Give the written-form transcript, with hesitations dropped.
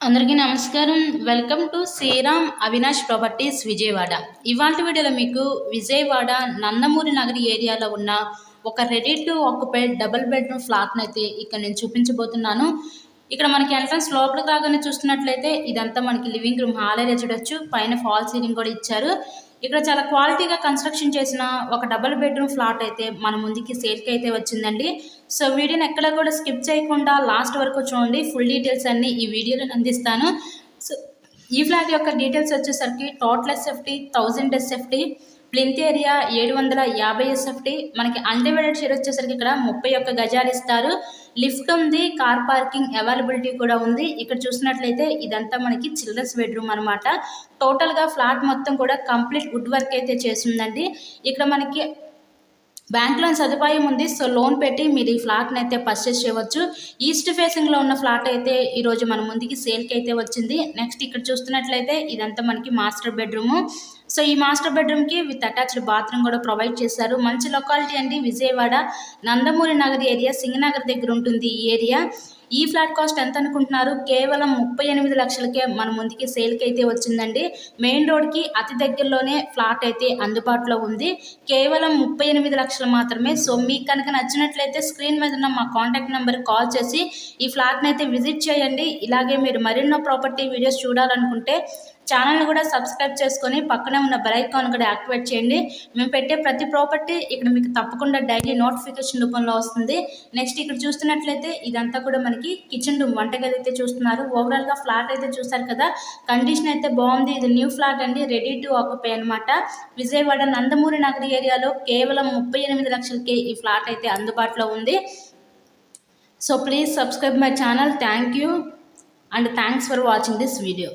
అందరికీ నమస్కారం. Welcome to Sriram Avinash properties Vijayawada. ఇవాల్టి వీడియోలో మీకు విజయవాడ నందమూరి నగరి ఏరియాలో ఉన్న ఒక ready to occupy double bedroom ఫ్లాట్ని అయితే ఇక్కడ నేను చూపించబోతున్నాను. ఇక్కడ మనకి ఎంట్రన్స్ లోపలికి రాగానే చూస్తున్నట్లయితే ఇదంతా మనకి లివింగ్ రూమ్ హాల్ ఏరియా చూడొచ్చు. పైన ఫాల్ సీలింగ్ కూడా ఇచ్చారు. ఇక్కడ చాలా క్వాలిటీగా కన్స్ట్రక్షన్ చేసిన ఒక డబుల్ బెడ్రూమ్ ఫ్లాట్ అయితే మన ముందుకి సేల్కి అయితే వచ్చిందండి. సో వీడియోని ఎక్కడ కూడా స్కిప్ చేయకుండా లాస్ట్ వరకు చూడండి. ఫుల్ డీటెయిల్స్ అన్నీ ఈ వీడియోలో అందిస్తాను. సో ఈ ఫ్లాట్ యొక్క డీటెయిల్స్ వచ్చేసరికి total SFT 1000 SFT, plinth area 750 SFT, మనకి అన్డివైడెడ్ షేర్ వచ్చేసరికి ఇక్కడ 31 గజాలు ఇస్తారు. లిఫ్ట్ ఉంది, కార్ పార్కింగ్ అవైలబిలిటీ కూడా ఉంది. ఇక్కడ చూసినట్లయితే ఇదంతా మనకి చిల్డ్రన్స్ బెడ్రూమ్ అనమాట. టోటల్గా ఫ్లాట్ మొత్తం కూడా కంప్లీట్ వుడ్ వర్క్ అయితే చేసిందండి. ఇక్కడ మనకి బ్యాంక్ లోన్ సదుపాయం ఉంది. సో లోన్ పెట్టి మీరు ఈ ఫ్లాట్ని అయితే పర్చేస్ చేయవచ్చు. ఈస్ట్ ఫేసింగ్లో ఉన్న ఫ్లాట్ అయితే ఈరోజు మన ముందుకి సేల్కి అయితే వచ్చింది. నెక్స్ట్ ఇక్కడ చూస్తున్నట్లయితే ఇదంతా మనకి మాస్టర్ బెడ్రూము. సో ఈ మాస్టర్ బెడ్రూమ్కి విత్ అటాచ్డ్ బాత్రూమ్ కూడా ప్రొవైడ్ చేశారు. మంచి లొకాలిటీ అండి. విజయవాడ నందమూరి నగర్ ఏరియా, సింగనగర్ దగ్గర ఉంటుంది ఈ ఏరియా. ఈ ఫ్లాట్ కాస్ట్ ఎంత అనుకుంటున్నారు? కేవలం 38 లక్షలకే మన ముందుకి సేల్కి అయితే వచ్చిందండి. మెయిన్ రోడ్కి అతి దగ్గరలోనే ఫ్లాట్ అయితే అందుబాటులో ఉంది. కేవలం 38 లక్షలు మాత్రమే. సో మీకు కనుక నచ్చినట్లయితే స్క్రీన్ మీద ఉన్న మా కాంటాక్ట్ నెంబర్కి కాల్ చేసి ఈ ఫ్లాట్ని అయితే విజిట్ చేయండి. ఇలాగే మీరు మరెన్నో ప్రాపర్టీ వీడియోస్ చూడాలనుకుంటే ఛానల్ని కూడా సబ్స్క్రైబ్ చేసుకొని పక్కనే ఉన్న బెల్ ఐకాన్ కూడా యాక్టివేట్ చేయండి. మేము పెట్టే ప్రతి ప్రాపర్టీ ఇక్కడ మీకు తప్పకుండా డైలీ నోటిఫికేషన్ రూపంలో వస్తుంది. నెక్స్ట్ ఇక్కడ చూస్తున్నట్లయితే ఇదంతా కూడా మనకి కిచెన్ రూమ్, వంటగది అయితే చూస్తున్నారు. ఓవరాల్గా ఫ్లాట్ అయితే చూస్తారు కదా, కండిషన్ అయితే బాగుంది. ఇది న్యూ ఫ్లాట్ అండి, రెడీ టు ఆక్యుపై అనమాట. విజయవాడ నందమూరి నగరి ఏరియాలో కేవలం 38 లక్షలకే ఈ ఫ్లాట్ అయితే అందుబాటులో ఉంది. So please subscribe my channel. Thank you and thanks for watching this video.